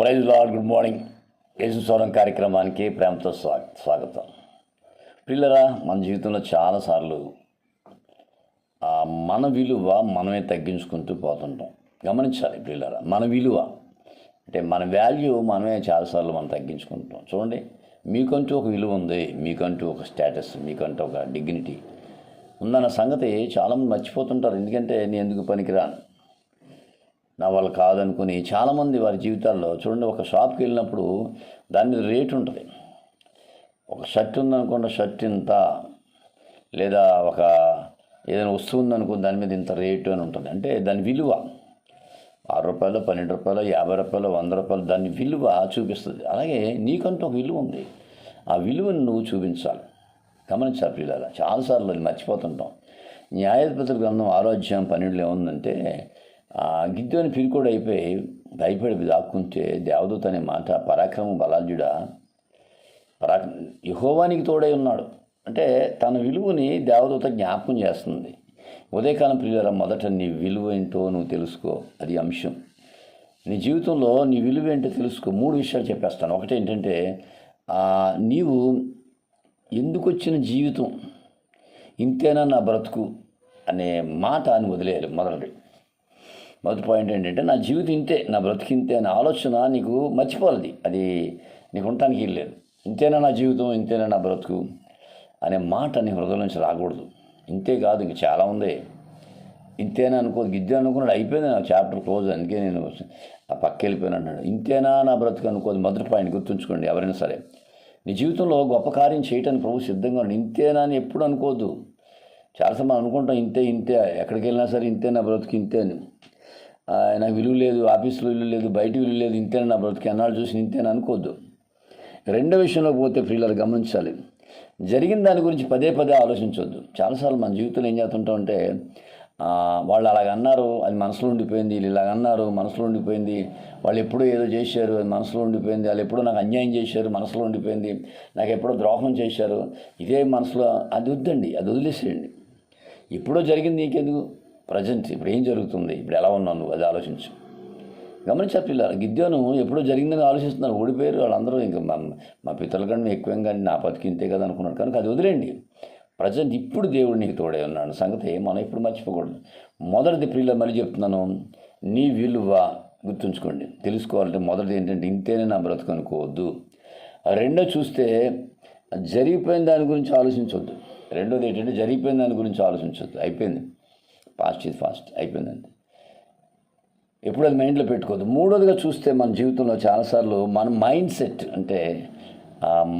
Praise Lord. Good morning. Yesu స్వరం కార్యక్రమానికి ప్రేమతో స్వాగతం. పిల్లరా, మన జీవితంలో చాలాసార్లు మన విలువ మనమే తగ్గించుకుంటూ పోతుంటాం. గమనించాలి పిల్లరా, మన విలువ అంటే మన వాల్యూ మనమే చాలాసార్లు మనం తగ్గించుకుంటాం. చూడండి, మీకంటూ ఒక విలువ ఉంది, మీకంటూ ఒక స్టేటస్, మీకంటూ ఒక డిగ్నిటీ ఉందన్న సంగతి చాలామంది మర్చిపోతుంటారు. ఎందుకంటే నేను ఎందుకు పనికిరాను, నా వాళ్ళు కాదనుకుని చాలామంది వారి జీవితాల్లో చూడండి, ఒక షాప్కి వెళ్ళినప్పుడు దాని మీద రేటు ఉంటుంది. ఒక షర్ట్ ఉందనుకోండి, షర్ట్ ఇంత, లేదా ఒక ఏదైనా వస్తువు ఉందనుకోండి దాని మీద ఇంత రేటు అని ఉంటుంది. అంటే దాని విలువ 6 రూపాయలు, 12 రూపాయలు, 50 రూపాయలు, 100 రూపాయలు, దాని విలువ చూపిస్తుంది. అలాగే నీకంటూ ఒక విలువ ఉంది, ఆ విలువను నువ్వు చూపించాలి. గమనించాలి పిల్లల, చాలాసార్లు అది మర్చిపోతుంటాం. న్యాయాధిపతుల గ్రంథం 6వ అధ్యాయం 12 ఏముందంటే, గిద్దెని పిరికోడు అయిపోయి భయపడి దాక్కుంటే దేవదూత అనే మాట, పరాక్రమం బలాఢ్యుడా, యెహోవానికి తోడై ఉన్నాడు అంటే తన విలువని దేవదూత జ్ఞాపకం చేస్తుంది. ఉదయకాలం ప్రియులారా, మొదట నీ విలువ ఏంటో నువ్వు తెలుసుకో. అది అంశం. నీ జీవితంలో నీ విలువ ఏంటో తెలుసుకో. 3 విషయాలు చెప్పేస్తాను. ఒకటి ఏంటంటే, నీవు ఎందుకు వచ్చిన జీవితం, ఇంతేనా నా బ్రతుకు అనే మాట అని వదిలేయాలి. మొదటి పాయింట్ ఏంటంటే, నా జీవితం ఇంతే, నా బ్రతుకు ఇంతే అనే ఆలోచన నీకు మర్చిపోవాలి. అది నీకు ఉండటానికి లేదు. ఇంతేనా నా జీవితం, ఇంతేనా నా బ్రతుకు అనే మాట నీ హృదయం నుంచి రాకూడదు. ఇంతే కాదు, ఇంక చాలా ఉంది. ఇంతేనా అనుకోదు. గిద్దె అనుకున్నాడు, అయిపోయింది, నా చాప్టర్ క్లోజ్, అందుకే నేను పక్క వెళ్ళిపోయాను అన్నాడు. ఇంతేనా నా బ్రతుకు అనుకోదు. మొదటి పాయింట్ గుర్తుంచుకోండి. ఎవరైనా సరే నీ జీవితంలో గొప్ప కార్యం చేయటానికి ప్రభు సిద్ధంగా ఉన్నాడు. ఇంతేనా అని ఎప్పుడు అనుకోవద్దు. చాలాసార్లు మనం అనుకుంటాం ఇంతే, ఎక్కడికి వెళ్ళినా సరే ఇంతే నా బ్రతుకు, ఇంతే అని. నాకు విలువ లేదు, ఆఫీస్లో విలువ లేదు, బయట విలువ లేదు, ఇంతేనా నా బ్రతుకు, ఎన్నాళ్ళు చూసి ఇంతేనా అనుకోవద్దు. రెండో విషయంలో పోతే ప్రియులారు గమనించాలి, జరిగిన దాని గురించి పదే ఆలోచించవద్దు. చాలాసార్లు మన జీవితంలో ఏం చేస్తుంటామంటే, వాళ్ళు అలాగన్నారు, అది మనసులో ఉండిపోయింది, వీళ్ళు ఇలాగన్నారు, మనసులో ఉండిపోయింది, వాళ్ళు ఎప్పుడూ ఏదో చేశారు, అది మనసులో ఉండిపోయింది, వాళ్ళు ఎప్పుడూ నాకు అన్యాయం చేశారు, మనసులో ఉండిపోయింది, నాకు ఎప్పుడో ద్రోహం చేశారు, ఇదే మనసులో. అది వద్దండి, అది వదిలేసేయండి. ఎప్పుడో జరిగింది నీకెందుకు, ప్రజెంట్ ఇప్పుడు ఏం జరుగుతుంది, ఇప్పుడు ఎలా ఉన్నావు నువ్వు, అది ఆలోచించు. గమనించారు పిల్లలు, గిద్దెను ఎప్పుడో జరిగిందని ఆలోచిస్తున్నారు. ఓడిపోయారు వాళ్ళందరూ, ఇంకా మా పితల కన్నా ఎక్కువేం కానీ నా బతికి ఇంతే కదా అనుకున్నాడు. కనుక అది వదిలేండి. ప్రజెంట్ ఇప్పుడు దేవుడు నీకు తోడే ఉన్నాడు సంగతి మనం ఎప్పుడు మర్చిపోకూడదు. మొదటిది ప్రియుల మళ్ళీ చెప్తున్నాను, నీ విలువ గుర్తుంచుకోండి. తెలుసుకోవాలంటే మొదటిది ఏంటంటే, ఇంతేనే నా బ్రతుకు అనుకోవద్దు. రెండో చూస్తే, జరిగిపోయిన దాని గురించి ఆలోచించవద్దు. రెండోది ఏంటంటే, జరిగిపోయిన దాని గురించి ఆలోచించవద్దు. అయిపోయింది, ఫాస్ట్ అయిపోయిందండి, ఎప్పుడు అది మైండ్లో పెట్టుకోవద్దు. మూడోదిగా చూస్తే, మన జీవితంలో చాలాసార్లు మన మైండ్ సెట్ అంటే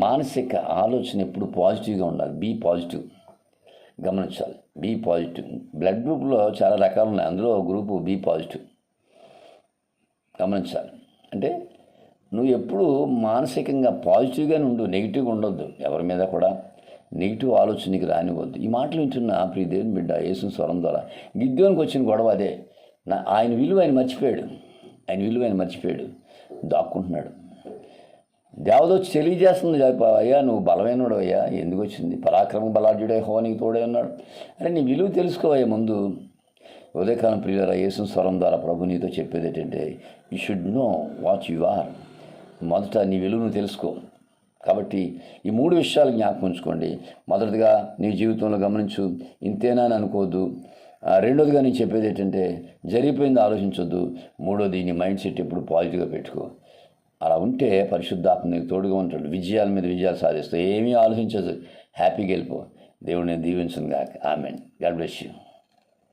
మానసిక ఆలోచన ఎప్పుడు పాజిటివ్గా ఉండాలి. Be positive. గమనించాలి, బీ పాజిటివ్. బ్లడ్ గ్రూప్లో చాలా రకాలు ఉన్నాయి, అందులో గ్రూపు బీ పాజిటివ్. గమనించాలి అంటే నువ్వు ఎప్పుడు మానసికంగా పాజిటివ్గానే ఉండు, నెగిటివ్గా ఉండొద్దు. ఎవరి మీద కూడా నెగిటివ్ ఆలోచనకి రానివ్వద్దు. ఈ మాటలు వింటున్న ప్రియ దేవుని బిడ్డ, యేసు స్వరం ద్వారా గిద్దెనికి వచ్చిన గొడవ అదే. ఆయన విలువ ఆయన మర్చిపోయాడు, దాక్కుంటున్నాడు. దేవదూత తెలియజేస్తుంది, అయ్యా నువ్వు బలమైనడు, అయ్యా ఎందుకు వచ్చింది, పరాక్రమం బలాఢ్యుడే యెహోవానికి తోడే ఉన్నాడు. అరే నీ విలువ తెలుసుకోవయ్యా ముందు. ఉదయకాలం ప్రియులారా, యేసు స్వరం ద్వారా ప్రభు నీతో చెప్పేది ఏంటంటే, you should know what you are. మొదట నీ విలువను తెలుసుకో. కాబట్టి ఈ 3 విషయాలు జ్ఞాపకం ఉంచుకోండి. మొదటిగా నీ జీవితంలో గమనించు, ఇంతేనా అని అనుకోవద్దు. రెండోదిగా నేను చెప్పేది ఏంటంటే, జరిగిపోయింది ఆలోచించొద్దు. మూడోది, నీ మైండ్ సెట్ ఎప్పుడు పాజిటివ్గా పెట్టుకో. అలా ఉంటే పరిశుద్ధాత్మ నీకు తోడుగా ఉంటాడు. విజయాల మీద విజయాలు సాధిస్తావు. ఏమీ ఆలోచించదు, హ్యాపీగా వెళ్ళిపో. దేవుడిని దీవించును గాక. ఆమేన్. God bless you.